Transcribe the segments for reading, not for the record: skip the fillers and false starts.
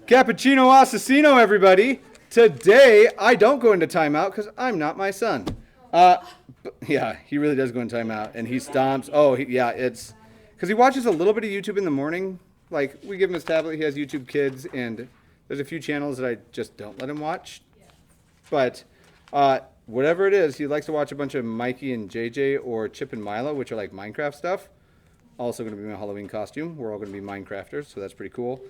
Cappuccino Assassino, everybody. Today, I don't go into timeout because I'm not my son. Yeah, he really does go into timeout, and he stomps. Oh, yeah, it's because he watches a little bit of YouTube in the morning. Like, we give him his tablet, he has YouTube Kids, and there's a few channels that I just don't let him watch. But whatever it is, he likes to watch a bunch of Mikey and JJ or Chip and Milo, which are like Minecraft stuff. Also going to be my Halloween costume. We're all going to be Minecrafters, so that's pretty cool.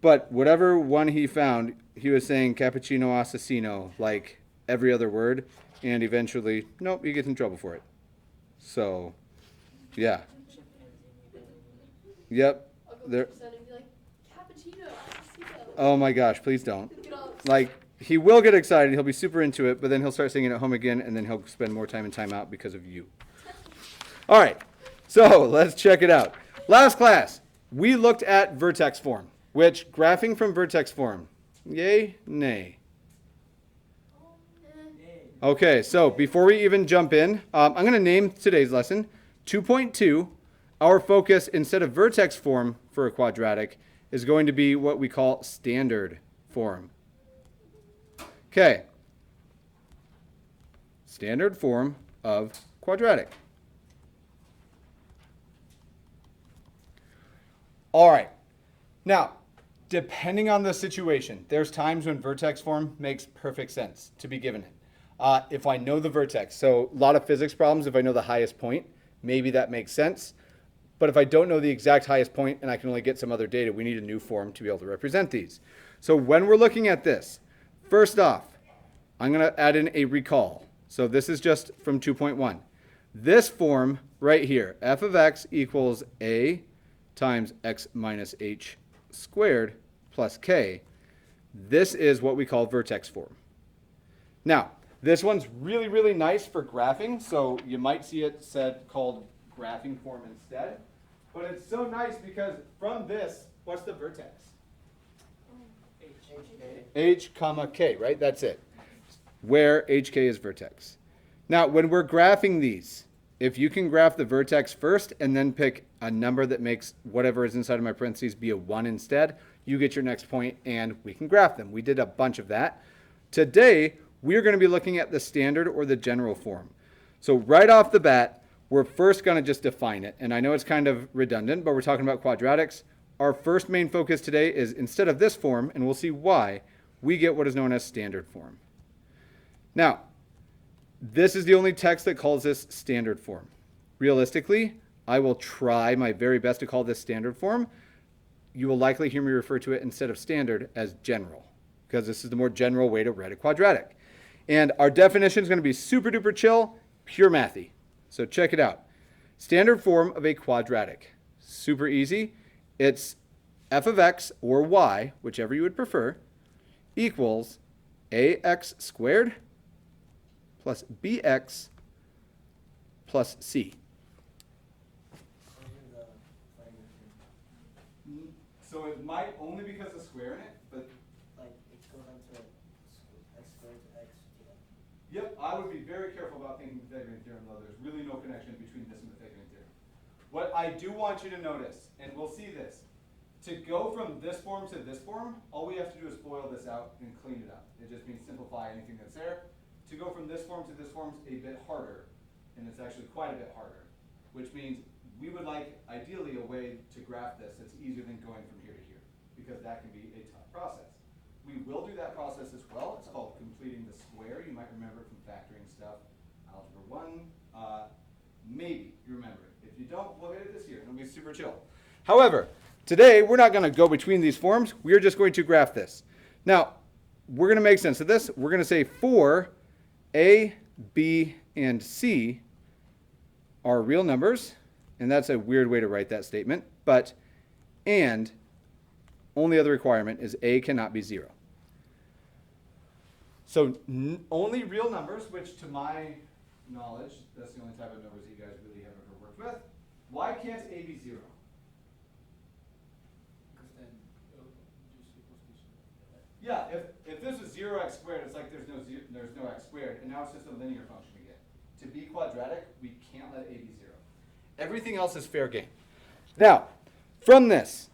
But whatever one he found, he was saying cappuccino assassino, like every other word, and eventually, nope, he gets in trouble for it. So, yeah. Yep. There. Oh my gosh, please don't. Like, he will get excited, he'll be super into it, but then he'll start singing at home again, and then he'll spend more time in timeout because of you. All right, so let's check it out. Last class, we looked at vertex form. Which, graphing from vertex form, yay, nay? Okay, so before we even jump in, I'm going to name today's lesson 2.2. Our focus, instead of vertex form for a quadratic, is going to be what we call standard form. Okay, standard form of quadratic. All right, now, depending on the situation, there's times when vertex form makes perfect sense to be given it. If I know the vertex, so a lot of physics problems, if I know the highest point, maybe that makes sense. But if I don't know the exact highest point and I can only get some other data, we need a new form to be able to represent these. So when we're looking at this, first off, I'm going to add in a recall. So this is just from 2.1. This form right here, f of x equals a times x minus h squared plus k. This is what we call vertex form. Now, this one's really, really nice for graphing, so you might see it called graphing form instead. But it's so nice because from this, what's the vertex? H comma k, right? That's it. Where hk is vertex. Now, when we're graphing these, if you can graph the vertex first and then pick a number that makes whatever is inside of my parentheses be a 1 instead, you get your next point and we can graph them. We did a bunch of that. Today, we're going to be looking at the standard or the general form. So right off the bat, we're first going to just define it. And I know it's kind of redundant, but we're talking about quadratics. Our first main focus today is instead of this form, and we'll see why, we get what is known as standard form. Now, this is the only text that calls this standard form. Realistically, I will try my very best to call this standard form. You will likely hear me refer to it instead of standard as general, because this is the more general way to write a quadratic. And our definition is going to be super duper chill, pure mathy. So check it out. Standard form of a quadratic. Super easy. It's f of x or y, whichever you would prefer, equals ax squared plus bx plus c. So it might only because of square in it, but like it goes on to x squared to x. Yep, I would be very careful about thinking Pythagorean theorem, though. There's really no connection between this and Pythagorean theorem. What I do want you to notice, and we'll see this, to go from this form to this form, all we have to do is FOIL this out and clean it up. It just means simplify anything that's there. To go from this form to this form is a bit harder, and it's actually quite a bit harder, which means we would like, ideally, a way to graph this that's easier than going from here to here, because that can be a tough process. We will do that process as well. It's called completing the square. You might remember from factoring stuff, Algebra 1. Maybe you remember it. If you don't, we'll get it this year. It'll be super chill. However, today we're not going to go between these forms. We're just going to graph this. Now, we're going to make sense of this. We're going to say for A, B, and C are real numbers. And that's a weird way to write that statement. But, and, only other requirement is A cannot be 0. So only real numbers, which to my knowledge, that's the only type of numbers that you guys really have ever worked with. Why can't A be 0? Because then just equals to 0. Yeah, if this was 0x squared, it's like there's no x squared, and now it's just a linear function again. To be quadratic, we can't let A be 0. Everything else is fair game. Now, from this,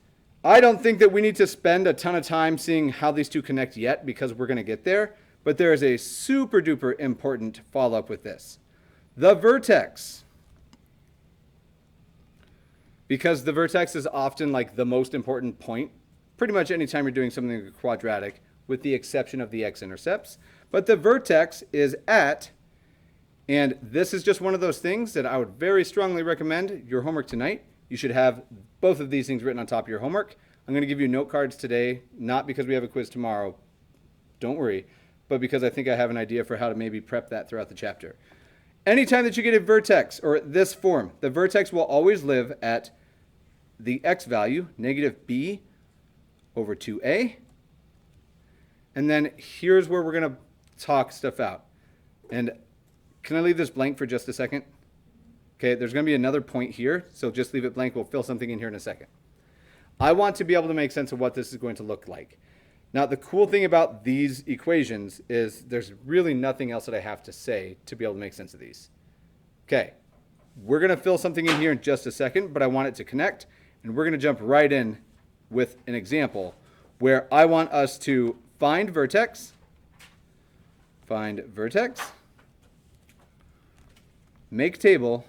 I don't think that we need to spend a ton of time seeing how these two connect yet because we're going to get there. But there is a super duper important follow-up with this. The vertex. Because the vertex is often like the most important point, pretty much anytime you're doing something like a quadratic, with the exception of the x-intercepts. But the vertex is at, and this is just one of those things that I would very strongly recommend your homework tonight. You should have both of these things written on top of your homework. I'm going to give you note cards today, not because we have a quiz tomorrow, don't worry, but because I think I have an idea for how to maybe prep that throughout the chapter. Anytime that you get a vertex, or this form, the vertex will always live at the x value, negative b over 2a. And then here's where we're going to talk stuff out. And can I leave this blank for just a second? Okay, there's going to be another point here, so just leave it blank. We'll fill something in here in a second. I want to be able to make sense of what this is going to look like. Now, the cool thing about these equations is there's really nothing else that I have to say to be able to make sense of these. Okay, we're going to fill something in here in just a second, but I want it to connect, and we're going to jump right in with an example where I want us to find vertex, make table,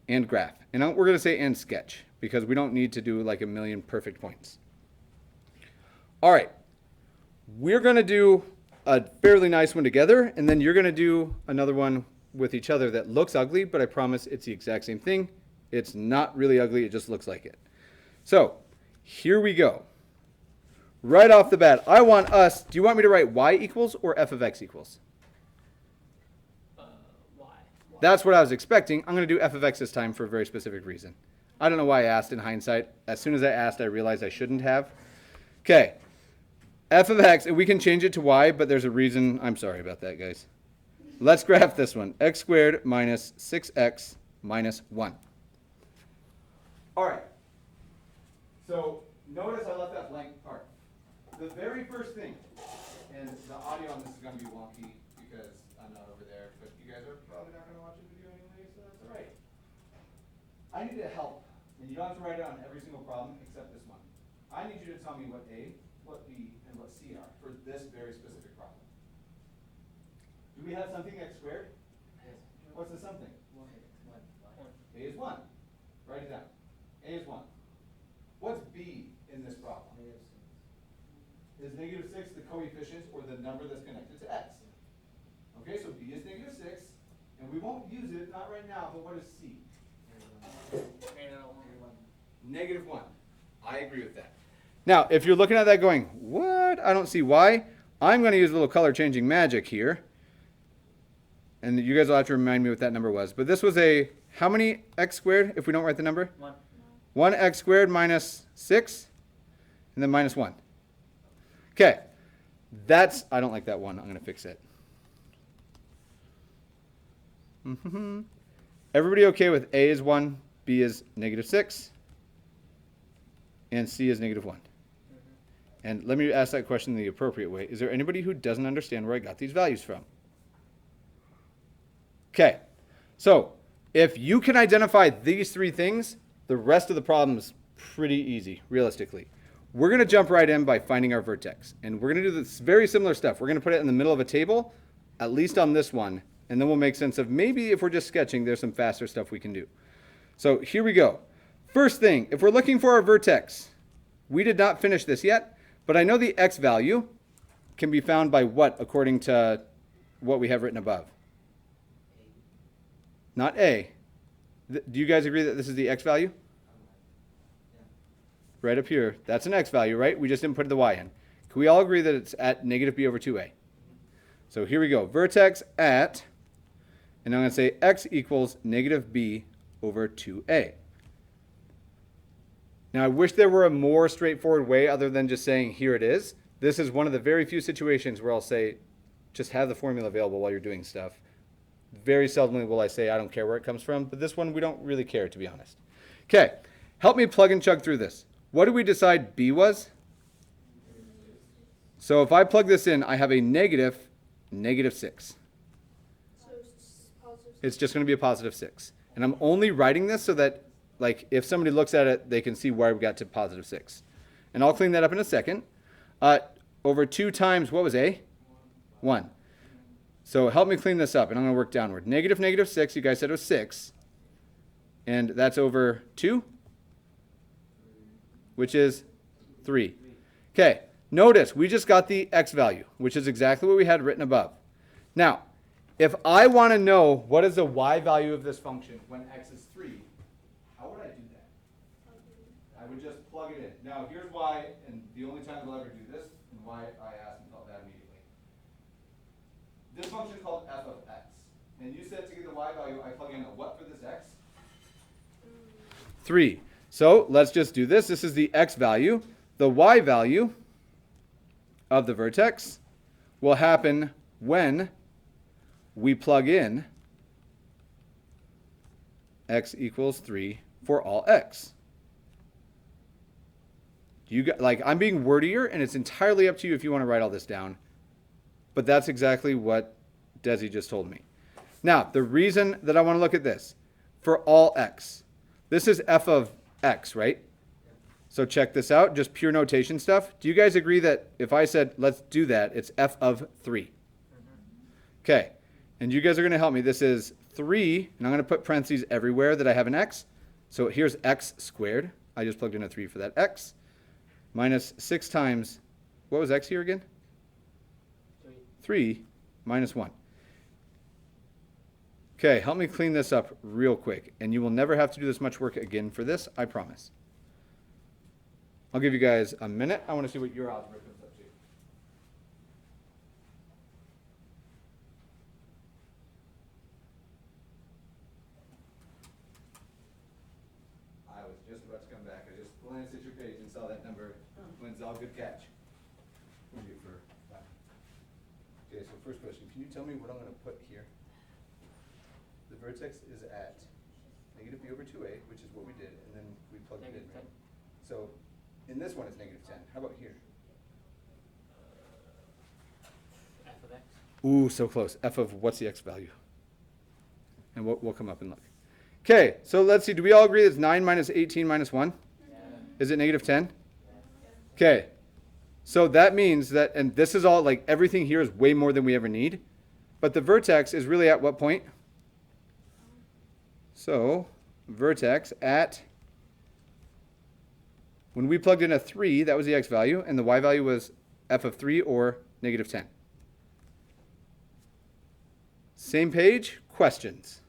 and graph. And we're going to say and sketch because we don't need to do like a million perfect points. All right, we're going to do a fairly nice one together, and then you're going to do another one with each other that looks ugly, but I promise it's the exact same thing. It's not really ugly, it just looks like it. So here we go. Right off the bat, I want us, do you want me to write y equals or f of x equals? Y. That's what I was expecting. I'm going to do f of x this time for a very specific reason. I don't know why I asked in hindsight. As soon as I asked, I realized I shouldn't have. Okay, f of x, and we can change it to y, but there's a reason. I'm sorry about that, guys. Let's graph this one. X squared minus 6x minus 1. All right. So notice I left that blank part. The very first thing, and the audio on this is going to be wonky because I'm not over there, but you guys are probably not going to watch the video anyway, so that's all right. I need to help, and you don't have to write it on every single problem except this one. I need you to tell me what A, what B, and what C are for this very specific problem. Do we have something x squared? What's the something? A is 1. Write it down. A is 1. What's B in this problem? Is negative 6 the coefficient or the number that's connected to x? Okay, so B is negative 6, and we won't use it, not right now, but what is C? Negative 1. I agree with that. Now, if you're looking at that going, what? I don't see why. I'm going to use a little color changing magic here. And you guys will have to remind me what that number was. But this was a, how many x squared if we don't write the number? 1 x squared minus 6, and then minus 1. Okay, that's, I don't like that one. I'm going to fix it. Everybody okay with A is 1, B is negative 6, and C is negative 1? And let me ask that question the appropriate way. Is there anybody who doesn't understand where I got these values from? Okay, so if you can identify these three things, the rest of the problem is pretty easy, realistically. We're going to jump right in by finding our vertex. And we're going to do this very similar stuff. We're going to put it in the middle of a table, at least on this one, and then we'll make sense of maybe if we're just sketching, there's some faster stuff we can do. So here we go. First thing, if we're looking for our vertex, we did not finish this yet, but I know the x value can be found by what according to what we have written above? Not A. Do you guys agree that this is the x value? Right up here. That's an x value, right? We just didn't put the y in. Can we all agree that it's at negative b over 2a? So here we go. Vertex at, and I'm going to say x equals negative b over 2a. Now, I wish there were a more straightforward way other than just saying, here it is. This is one of the very few situations where I'll say, just have the formula available while you're doing stuff. Very seldomly will I say, I don't care where it comes from, but this one we don't really care, to be honest. Okay, help me plug and chug through this. What did we decide b was? So if I plug this in, I have a negative 6. So it's positive. It's just going to be a positive 6. And I'm only writing this so that like if somebody looks at it, they can see why we got to positive 6. And I'll clean that up in a second. Over 2 times, what was A? 1. So help me clean this up, and I'm going to work downward. Negative 6, you guys said it was 6. And that's over 2, which is 3. Okay, notice we just got the x value, which is exactly what we had written above. Now, if I want to know what is the y value of this function when x is 3, how would I do that? I would just plug it in. Now, here's why, and the only time we'll ever do this, and why I asked and felt that immediately. This function is called f of x. And you said to get the y value, I plug in a what for this x? 3. So let's just do this. This is the x value. The y value of the vertex will happen when we plug in x equals 3 for all x. You got, like, I'm being wordier, and it's entirely up to you if you want to write all this down. But that's exactly what Desi just told me. Now, the reason that I want to look at this, for all x, this is f of x, right? So check this out, just pure notation stuff. Do you guys agree that if I said, let's do that, it's f of 3? Okay, and you guys are going to help me. This is 3, and I'm going to put parentheses everywhere that I have an x. So here's x squared. I just plugged in a 3 for that x. Minus 6 times, what was x here again? 3 minus 1. Okay, help me clean this up real quick. And you will never have to do this much work again for this, I promise. I'll give you guys a minute. I want to see what your algebra comes up to. I was just about to come back. I just glanced at your page and saw that number. All good catch. Okay, so first question. Can you tell me what I'm going to put here? The vertex is at negative b over 2a, which is what we did, and then we plugged it in, right? So in this one it's negative 10. How about here? F of x. Ooh, so close. F of what's the x value? And we'll come up and look. Okay, so let's see. Do we all agree it's 9 minus 18 minus 1? Yeah. Is it negative 10? Okay. So that means that, and this is all, like, everything here is way more than we ever need. But the vertex is really at what point? So, vertex at, when we plugged in a 3, that was the x value, and the y value was f of 3 or negative 10. Same page, questions.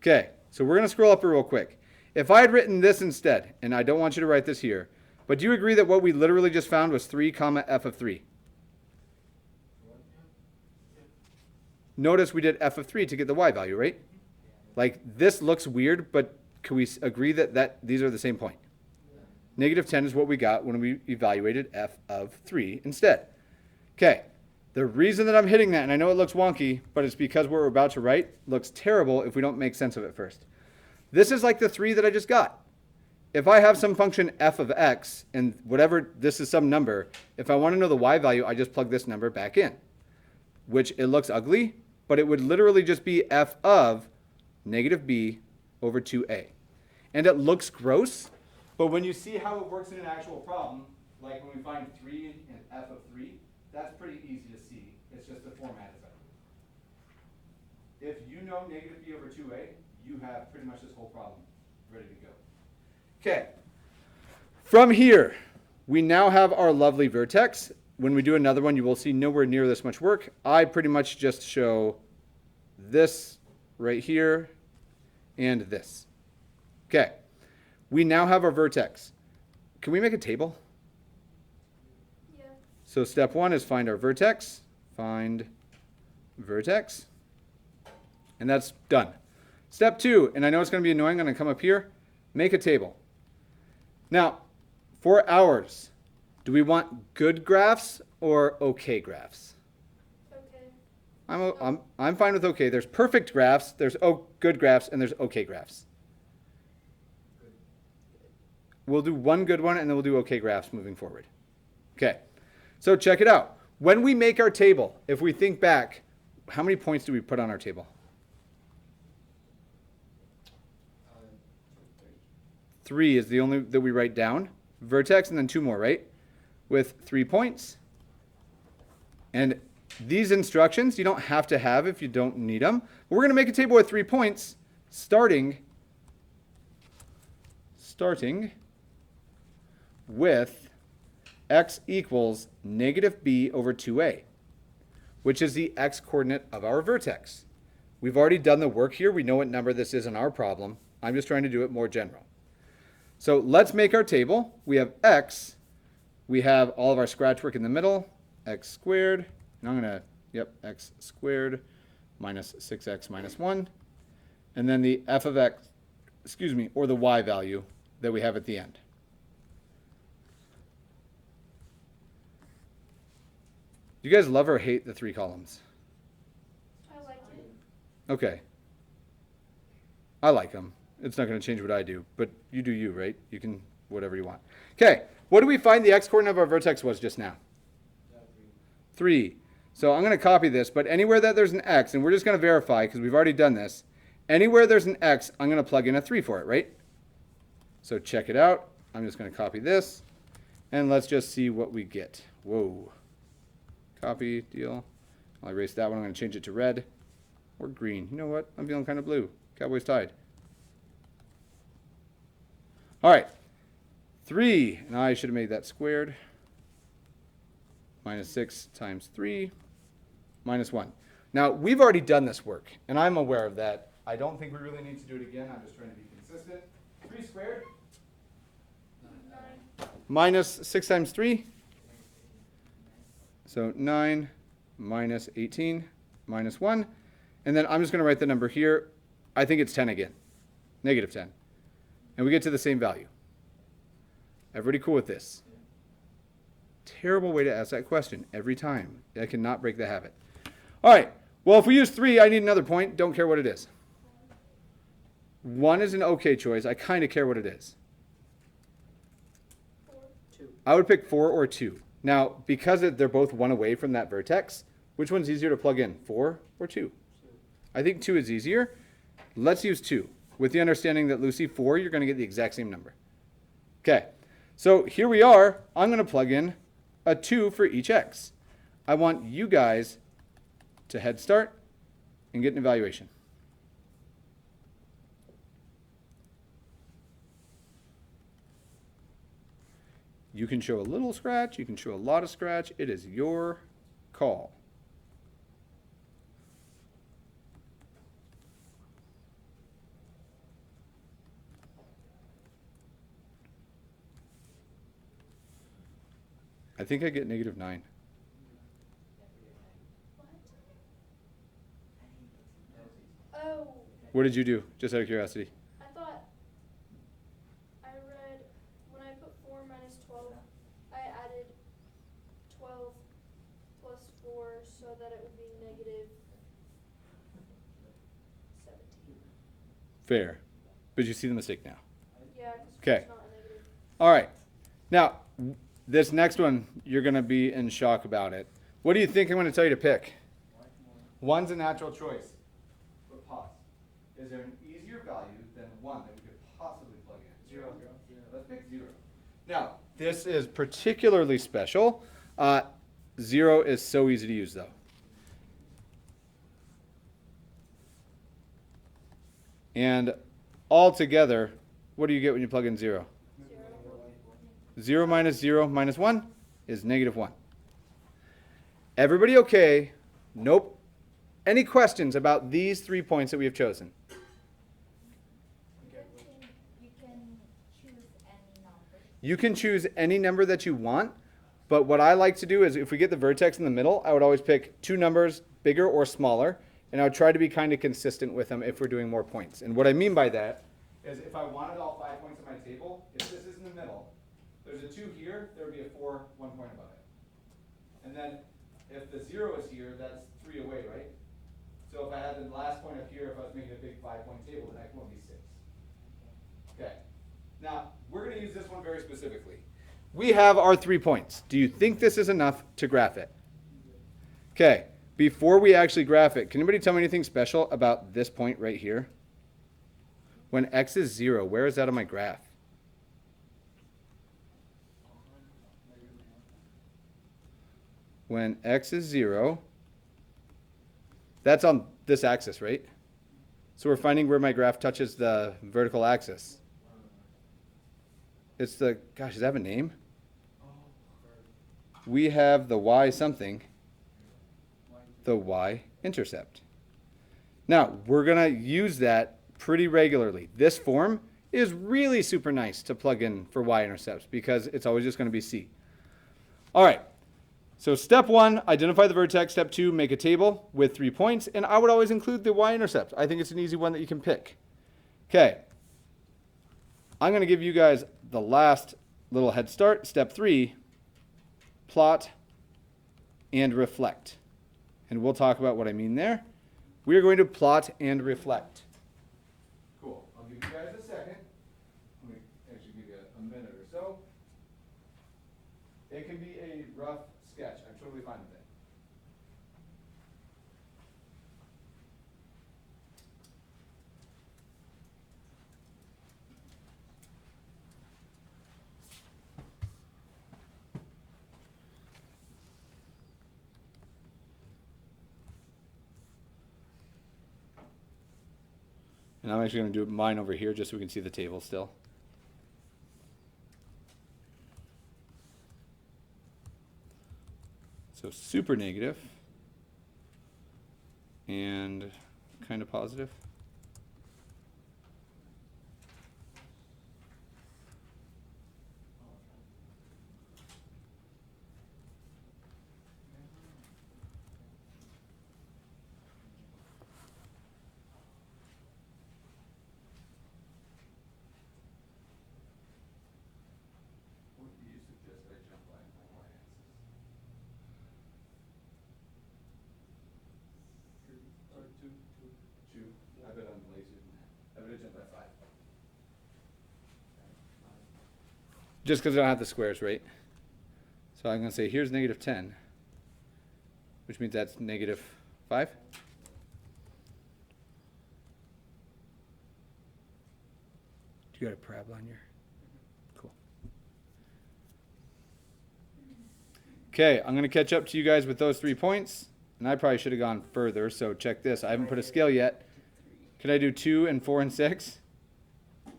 Okay, so we're going to scroll up real quick. If I had written this instead, and I don't want you to write this here, but do you agree that what we literally just found was 3 comma f of 3? Notice we did f of 3 to get the y value, right? Like, this looks weird, but can we agree that these are the same point? Negative 10 is what we got when we evaluated f of 3 instead. Okay, the reason that I'm hitting that, and I know it looks wonky, but it's because what we're about to write looks terrible if we don't make sense of it first. This is like the 3 that I just got. If I have some function f of x, and whatever, this is some number, if I want to know the y value, I just plug this number back in, which it looks ugly, but it would literally just be f of negative b over 2a. And it looks gross, but when you see how it works in an actual problem, like when we find 3 and f of 3, that's pretty easy to see. It's just the format is better. If you know negative b over 2a, you have pretty much this whole problem ready to go. Okay, from here, we now have our lovely vertex. When we do another one, you will see nowhere near this much work. I pretty much just show this right here and this. Okay, we now have our vertex. Can we make a table? Yeah. So step 1 is find our vertex. Find vertex. And that's done. Step 2, and I know it's going to be annoying, I'm going to come up here, make a table. Now, for ours, do we want good graphs or okay graphs? Okay. I'm fine with okay. There's perfect graphs, there's good graphs, and there's okay graphs. We'll do one good one, and then we'll do okay graphs moving forward. Okay, so check it out. When we make our table, if we think back, how many points do we put on our table? 3 is the only that we write down. Vertex and then 2 more, right? With 3 points. And these instructions you don't have to have if you don't need them. But we're going to make a table with 3 points starting with x equals negative b over 2a, which is the x coordinate of our vertex. We've already done the work here. We know what number this is in our problem. I'm just trying to do it more general. So let's make our table. We have x. We have all of our scratch work in the middle, x squared. And I'm going to, x squared minus 6x minus 1. And then the f of x, or the y value that we have at the end. Do you guys love or hate the 3 columns? I like it. Okay. I like them. It's not going to change what I do, but you do you, right? You can whatever you want. Okay, what do we find the x coordinate of our vertex was just now? 3. So I'm going to copy this, but anywhere that there's an x, and we're just going to verify because we've already done this, anywhere there's an x, I'm going to plug in a 3 for it, right? So check it out. I'm just going to copy this, and let's just see what we get. Whoa. Copy, deal. I'll erase that one. I'm going to change it to red or green. You know what? I'm feeling kind of blue. Cowboys tied. All right. 3, and I should have made that squared. Minus 6 times 3, minus 1. Now, we've already done this work, and I'm aware of that. I don't think we really need to do it again. I'm just trying to be consistent. 3 squared. 9. Minus 6 times 3. So 9 minus 18 minus 1. And then I'm just going to write the number here. I think it's 10 again. Negative 10. And we get to the same value. Everybody cool with this? Terrible way to ask that question every time. I cannot break the habit. All right. Well, if we use 3, I need another point. Don't care what it is. 1 is an okay choice. I kind of care what it is. 4. 2. I would pick 4 or 2. Now, because they're both 1 away from that vertex, which one's easier to plug in, 4 or 2? I think 2 is easier. Let's use 2. With the understanding that, Lucy, 4, you're going to get the exact same number. Okay. So here we are. I'm going to plug in a 2 for each x. I want you guys to head start and get an evaluation. You can show a little scratch. You can show a lot of scratch. It is your call. I think I get negative 9. What? Oh. What did you do, just out of curiosity? I thought I read when I put 4 minus 12, I added 12 plus 4 so that it would be negative 17. Fair. But you see the mistake now. Yeah, because Okay. it's not a negative. All right. Now, this next one, you're going to be in shock about it. What do you think I'm going to tell you to pick? 1's a natural choice. But pause. Is there an easier value than 1 that we could possibly plug in? 0. Let's pick 0. Now, this is particularly special. 0 is so easy to use, though. And altogether, what do you get when you plug in 0? 0 minus 0 minus 1 is negative 1. Everybody okay? Nope. Any questions about these 3 points that we have chosen? You can choose any number. You can choose any number that you want, but what I like to do is if we get the vertex in the middle, I would always pick 2 numbers, bigger or smaller, and I would try to be kind of consistent with them if we're doing more points. And what I mean by that is if I wanted all 5 points on my table, if this is in the middle, there's a 2 here, there would be a 4, 1 point above it. And then if the 0 is here, that's 3 away, right? So if I had the last point up here, if I was making a big 5-point table, the next one would be 6. Okay. Now, we're going to use this one very specifically. We have our 3 points. Do you think this is enough to graph it? Okay. Before we actually graph it, can anybody tell me anything special about this point right here? When x is 0, where is that on my graph? when x is 0, that's on this axis, right? So we're finding where my graph touches the vertical axis. It's the, gosh, does that have a name? We have the y something, the y-intercept. Now, we're going to use that pretty regularly. This form is really super nice to plug in for y-intercepts because it's always just going to be c. All right, so step 1, identify the vertex. Step 2, make a table with 3 points. And I would always include the y-intercept. I think it's an easy one that you can pick. Okay, I'm going to give you guys the last little head start. Step 3, plot and reflect. And we'll talk about what I mean there. We are going to plot and reflect. Cool. I'll give you guys a second. Let me actually give you a minute or so. It can be a rough sketch. I'm totally fine with it. And I'm actually going to do mine over here just so we can see the table still. So super negative and kind of positive. What do you suggest I jump by my y-axis? Two. I bet I'm lazy than that. I bet I jump by 5. Just because I don't have the squares, right? So I'm going to say here's negative 10, which means that's negative 5. Do you got a parabola on your? Cool. Okay, I'm going to catch up to you guys with those 3 points. And I probably should have gone further, so check this. I haven't put a scale yet. Could I do 2 and 4 and 6? And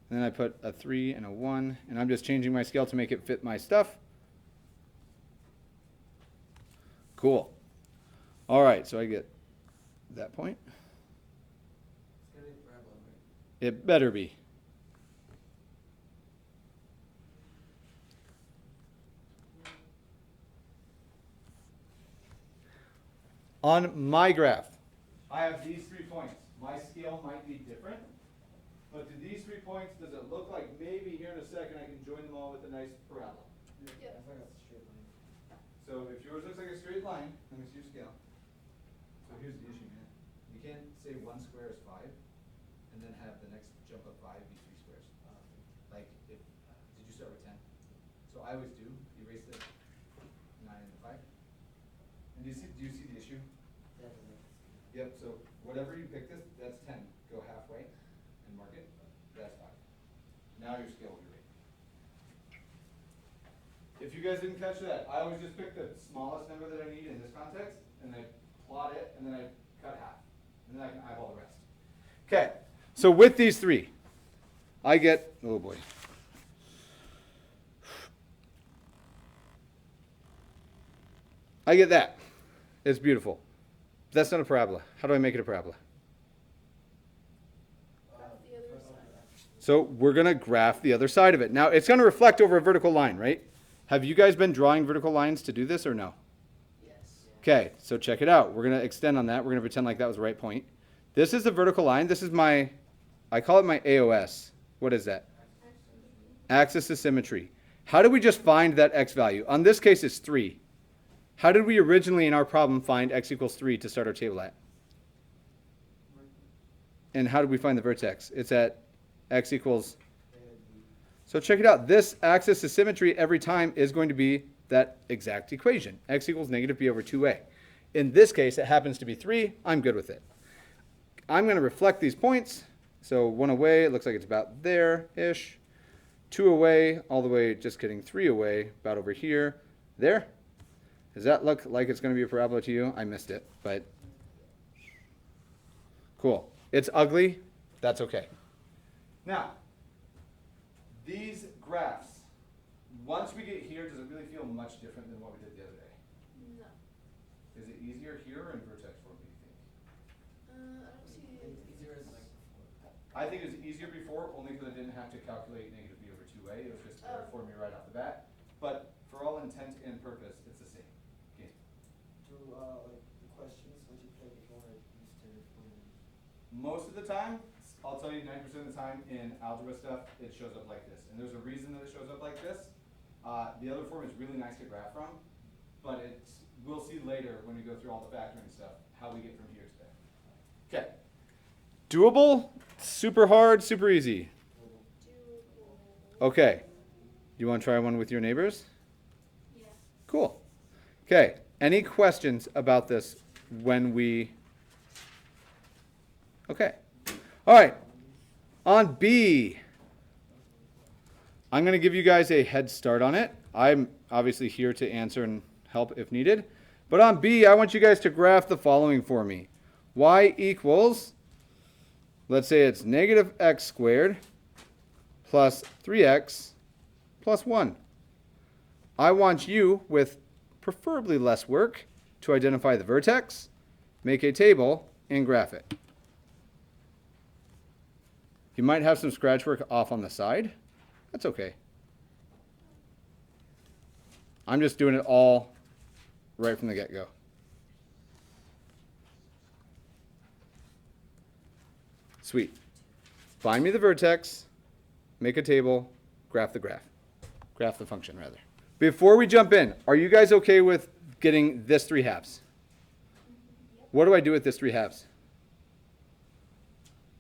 then I put a 3 and a 1, and I'm just changing my scale to make it fit my stuff. Cool. All right, so I get that point. It's gonna be a parabola, right? It better be. On my graph, I have these 3 points. My scale might be different, but to these 3 points, does it look like maybe here in a second I can join them all with a nice parabola? Yeah. I think that's a straight line. So if yours looks like a straight line, let me see your scale. So here's the issue, man. You can't say 1 square is 5, and then have the next jump of 5 be 3 squares. Like, if, did you start with 10? So I always do, erase the 9 and the 5. And do you see the issue? Definitely. Yep, so whatever you pick this, that's 10. Go halfway and mark it. That's 5. Now your scale will be right. If you guys didn't catch that, I always just pick the smallest number that I need in this context, and I plot it, and then I cut half. And then I can eyeball the rest. Okay, so with these 3, I get, oh boy. I get that. It's beautiful. That's not a parabola. How do I make it a parabola? Graph the other side. So we're going to graph the other side of it. Now, it's going to reflect over a vertical line, right? Have you guys been drawing vertical lines to do this or no? Yes. Okay, so check it out. We're going to extend on that. We're going to pretend like that was the right point. This is the vertical line. This is my, I call it my AOS. What is that? Axis of symmetry. How did we just find that x value? On this case, it's 3. How did we originally in our problem find x equals 3 to start our table at? And how did we find the vertex? It's at x equals. So check it out. This axis of symmetry every time is going to be that exact equation. X equals negative b over 2a. In this case, it happens to be 3. I'm good with it. I'm going to reflect these points. So 1 away, it looks like it's about there-ish. 2 away, all the way, just kidding, 3 away, about over here, there. Does that look like it's going to be a parabola to you? I missed it, but cool. It's ugly. That's okay. Now, these graphs, once we get here, does it really feel much different than what we did the other day? No. Is it easier here or in vertex form, do you think? I don't see it. It's easier as like before. I think it was easier before, only because I didn't have to calculate negative b over 2a. It was just there for me right off the bat. But for all intent and purpose, it's the same. Okay. Do like the questions, would you pick if you wanted Easter for Most of the time, I'll tell you 90% of the time in algebra stuff, it shows up like this. And there's a reason that it shows up like this. The other form is really nice to graph from, but we'll see later when we go through all the factoring stuff, how we get from here to there. Okay. Doable, super hard, super easy. Okay. You want to try one with your neighbors? Yeah. Cool. Okay. Any questions about this when we... Okay. All right. On B, I'm going to give you guys a head start on it. I'm obviously here to answer and help if needed. But on B, I want you guys to graph the following for me. Y equals, let's say it's negative x squared plus 3x plus 1. I want you, with preferably less work, to identify the vertex, make a table, and graph it. You might have some scratch work off on the side. That's okay. I'm just doing it all right from the get-go. Sweet. Find me the vertex, make a table, graph the graph. Graph the function, rather. Before we jump in, are you guys okay with getting this 3 halves? What do I do with this 3 halves?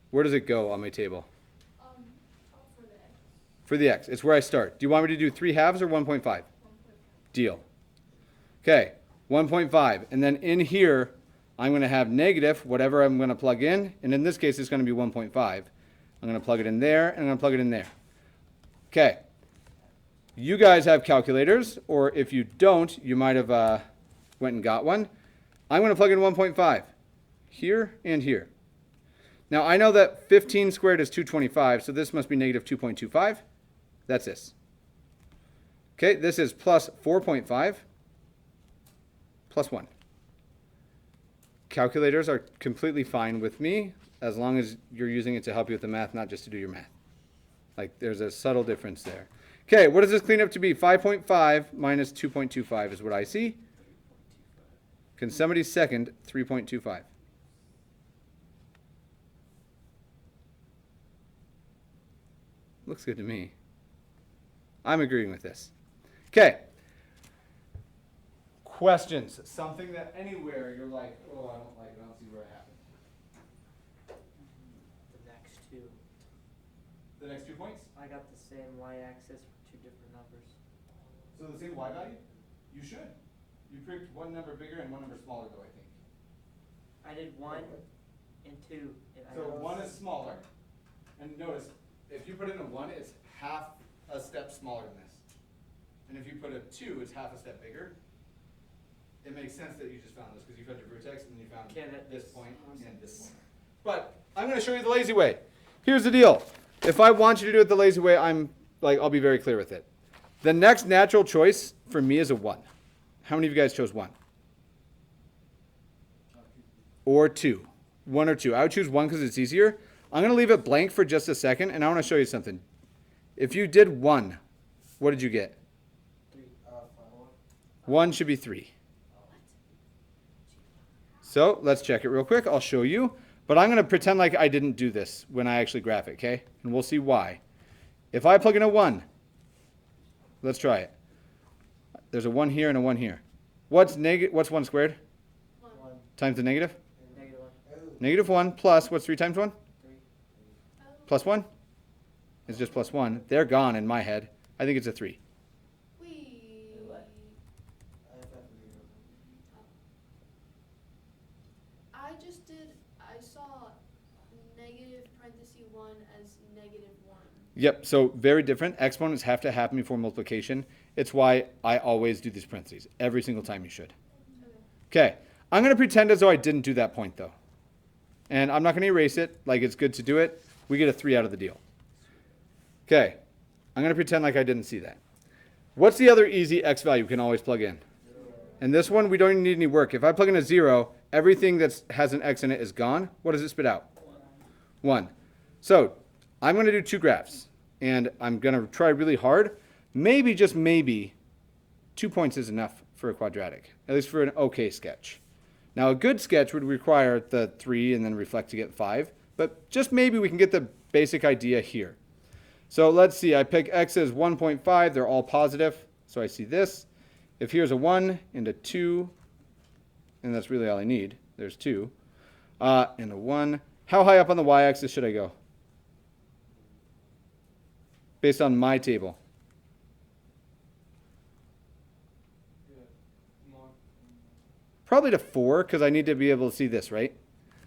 Where does it go on my table? For the X. For the x. It's where I start. Do you want me to do 3 halves or 1.5? Deal. Okay, 1.5. And then in here, I'm going to have negative, whatever I'm going to plug in. And in this case, it's going to be 1.5. I'm going to plug it in there, and I'm going to plug it in there. Okay. You guys have calculators, or if you don't, you might have went and got one. I'm going to plug in 1.5 here and here. Now, I know that 15 squared is 225, so this must be negative 2.25. That's this. Okay, this is plus 4.5 plus 1. Calculators are completely fine with me as long as you're using it to help you with the math, not just to do your math. Like, there's a subtle difference there. Okay, what does this clean up to be? 5.5 minus 2.25 is what I see. Can somebody second 3.25? Looks good to me. I'm agreeing with this. Okay. Questions. Something that anywhere you're like, oh, I don't like it. I don't see where it happened. the next two. The next 2 points? I got the same y-axis for 2 different numbers. So the same y value? You should. You picked one number bigger and one number smaller, though, I think. I did 1 and 2. And I So got 1 is smaller. And notice, if you put in a 1, it's half a step smaller than this. And if you put a 2, it's half a step bigger. It makes sense that you just found this because you found your vertex and then you found Okay, that this makes point more and this sense. point. But I'm going to show you the lazy way. Here's the deal. If I want you to do it the lazy way, I'll be very clear with it. The next natural choice for me is a 1. How many of you guys chose 1? Or 2. 1 or 2. I would choose 1 because it's easier. I'm going to leave it blank for just a second, and I want to show you something. If you did 1, what did you get? 3. 1 should be 3. So let's check it real quick. I'll show you. But I'm going to pretend like I didn't do this when I actually graph it, okay? And we'll see why. If I plug in a 1, let's try it. There's a 1 here and a 1 here. What's 1 squared? 1. Times the negative? Negative 1. Negative 1 plus, what's 3 times 1? 3. Plus 1? It's just plus 1. They're gone in my head. I think it's a 3. Wee. What? I saw negative parenthesis 1 as negative 1. Yep, so very different. Exponents have to happen before multiplication. It's why I always do these parentheses. Every single time you should. Okay, I'm going to pretend as though I didn't do that point though. And I'm not going to erase it, like it's good to do it. We get a 3 out of the deal. Okay, I'm going to pretend like I didn't see that. What's the other easy x value we can always plug in? And this one, we don't even need any work. If I plug in a 0, everything that has an x in it is gone. What does it spit out? 1. So I'm going to do 2 graphs. And I'm going to try really hard. Maybe, just maybe, 2 points is enough for a quadratic. At least for an okay sketch. Now a good sketch would require the 3 and then reflect to get 5. But just maybe we can get the basic idea here. So let's see. I pick x as 1.5. They're all positive. So I see this. If here's a 1 and a 2, and that's really all I need. There's 2. And a 1. How high up on the y-axis should I go? Based on my table. Probably to 4, because I need to be able to see this, right?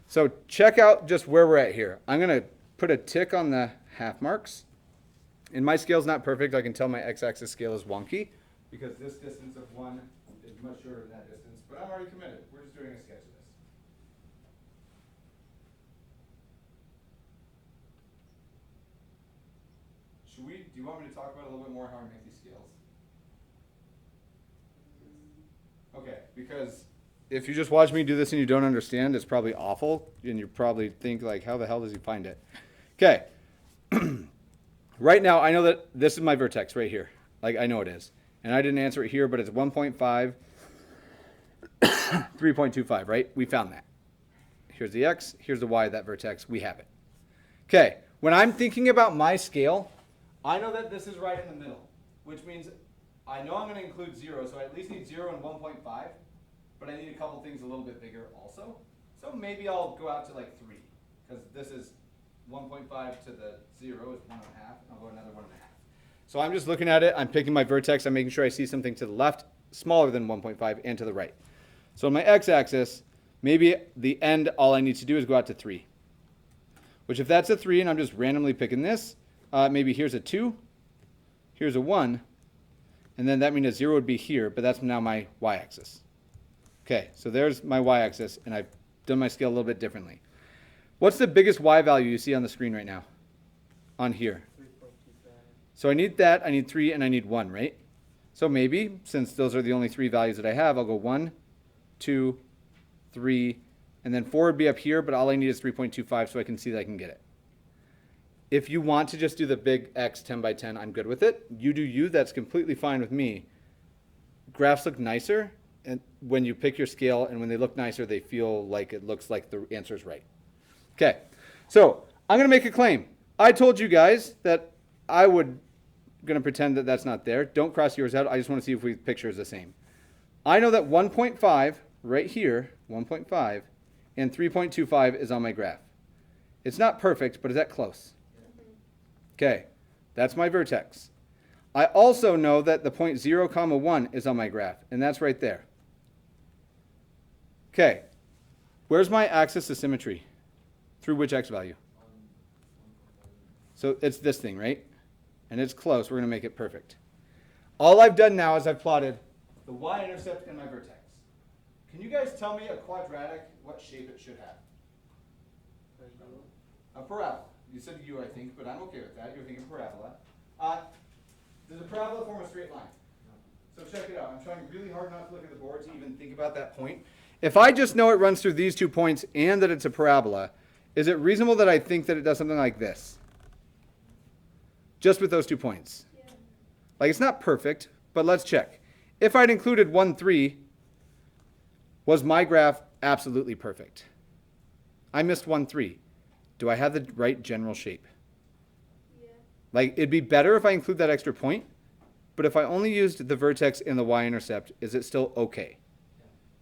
So check out just where we're at here. I'm going to put a tick on the half marks. And my scale's not perfect. I can tell my x-axis scale is wonky, because this distance of 1 is much shorter than that distance. But I'm already committed. We're just doing a sketch of this. Do you want me to talk about a little bit more how I make these scales? Okay, because if you just watch me do this and you don't understand, it's probably awful, and you probably think like, how the hell does he find it? Okay. Right now, I know that this is my vertex right here. Like, I know it is. And I didn't answer it here, but it's 1.5, 3.25, right? We found that. Here's the x, here's the y, that vertex. We have it. Okay, when I'm thinking about my scale, I know that this is right in the middle, which means I know I'm going to include 0, so I at least need 0 and 1.5, but I need a couple things a little bit bigger also. So maybe I'll go out to like 3, because this is 1.5 to the 0 is 1.5, and I'll go another 1.5. So I'm just looking at it, I'm picking my vertex, I'm making sure I see something to the left, smaller than 1.5, and to the right. So on my x-axis, maybe the end, all I need to do is go out to 3. Which if that's a 3, and I'm just randomly picking this, maybe here's a 2, here's a 1, and then that means a 0 would be here, but that's now my y-axis. Okay, so there's my y-axis, and I've done my scale a little bit differently. What's the biggest y value you see on the screen right now? On here. 3.25. So I need that, I need 3, and I need 1, right? So maybe, since those are the only 3 values that I have, I'll go 1, 2, 3, and then 4 would be up here, but all I need is 3.25 so I can see that I can get it. If you want to just do the big X 10 by 10, I'm good with it. You do you, that's completely fine with me. Graphs look nicer and when you pick your scale, and when they look nicer, they feel like it looks like the answer is right. Okay, so I'm going to make a claim. I told you guys that I would going to pretend that that's not there. Don't cross yours out. I just want to see if we picture is the same. I know that 1.5 right here, 1.5, and 3.25 is on my graph. It's not perfect, but is that close? Okay, that's my vertex. I also know that the point 0, 1 is on my graph, and that's right there. Okay, where's my axis of symmetry? Through which x value? So it's this thing, right? And it's close. We're going to make it perfect. All I've done now is I've plotted the y-intercept and my vertex. Can you guys tell me a quadratic, what shape it should have? A parabola. You said U, I think, but I'm okay with that. You're thinking parabola. Does a parabola form a straight line? So check it out. I'm trying really hard not to look at the board to even think about that point. If I just know it runs through these 2 points and that it's a parabola, is it reasonable that I think that it does something like this? Just with those 2 points. Yeah. Like, it's not perfect, but let's check. If I'd included 1, 3, was my graph absolutely perfect? I missed 1, 3. Do I have the right general shape? Yeah. Like, it'd be better if I include that extra point, but if I only used the vertex and the y-intercept, is it still okay?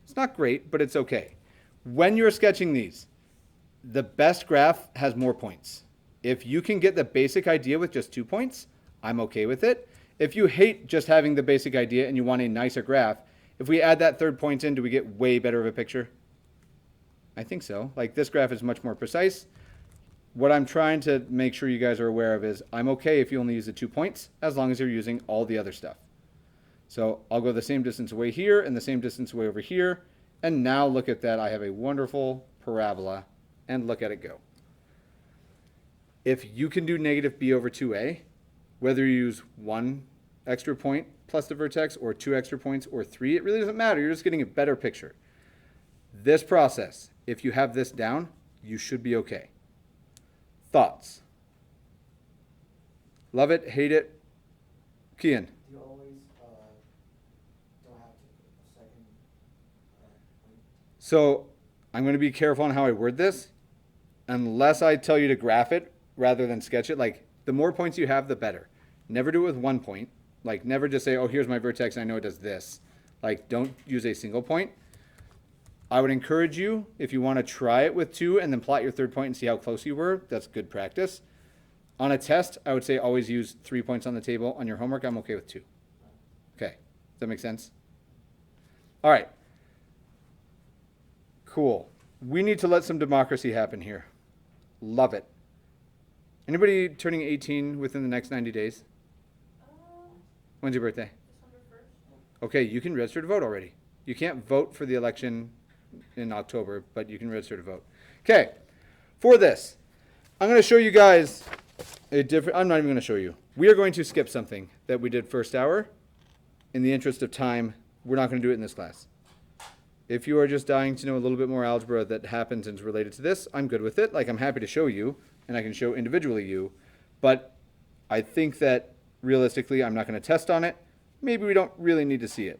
It's not great, but it's okay. When you're sketching these, the best graph has more points. If you can get the basic idea with just 2 points, I'm okay with it. If you hate just having the basic idea and you want a nicer graph, if we add that 3rd point in, do we get way better of a picture? I think so. Like, this graph is much more precise. what I'm trying to make sure you guys are aware of is I'm okay if you only use the 2 points as long as you're using all the other stuff. So I'll go the same distance away here and the same distance away over here. And now look at that. I have a wonderful parabola and look at it go. If you can do negative b over 2a, whether you use 1 extra point plus the vertex or 2 extra points or 3, it really doesn't matter. You're just getting a better picture. This process, if you have this down, you should be okay. Thoughts? Love it, hate it? Kian? Do you always don't have to put a second point? So I'm going to be careful on how I word this. Unless I tell you to graph it rather than sketch it, like the more points you have, the better. Never do it with 1 point. Like never just say, oh, here's my vertex and I know it does this. Like don't use a single point. I would encourage you, if you want to try it with 2 and then plot your 3rd point and see how close you were, that's good practice. On a test, I would say always use 3 points on the table. On your homework, I'm okay with 2. Okay, does that make sense? All right. Cool. We need to let some democracy happen here. Love it. Anybody turning 18 within the next 90 days? When's your birthday? December 1st. Okay, you can register to vote already. You can't vote for the election in October, but you can register to vote. Okay, for this, I'm going to show you guys a different, I'm not even going to show you. We are going to skip something that we did first hour. In the interest of time, we're not going to do it in this class. If you are just dying to know a little bit more algebra that happens and is related to this, I'm good with it. Like, I'm happy to show you, and I can show individually you, but I think that realistically, I'm not going to test on it. Maybe we don't really need to see it.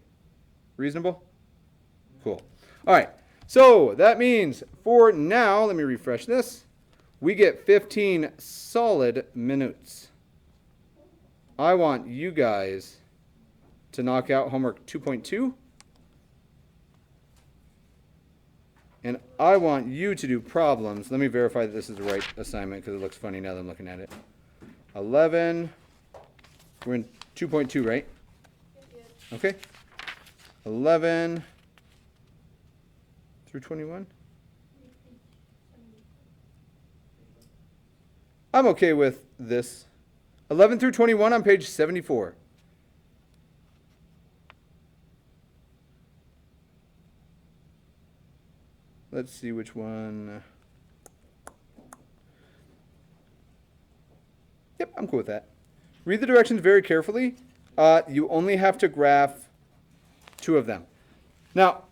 Reasonable? Cool. All right. So that means for now, let me refresh this. We get 15 solid minutes. I want you guys to knock out homework 2.2. And I want you to do problems. Let me verify that this is the right assignment because it looks funny now that I'm looking at it. 11. We're in 2.2, right? Okay. 11 through 21. I'm okay with this. 11 through 21 on page 74. Let's see which one. Yep, I'm cool with that. Read the directions very carefully. You only have to graph 2 of them. Now,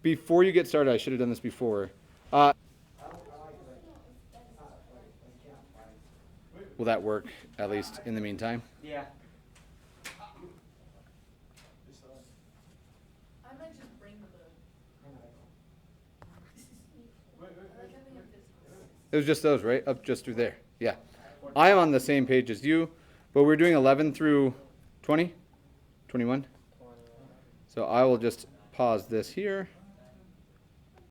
before you get started, I should have done this before. Will that work, at least in the meantime? Yeah. I might just bring the. It was just those, right? Up just through there. Yeah. I am on the same page as you, but we're doing 11 through 20? 21? So I will just pause this here.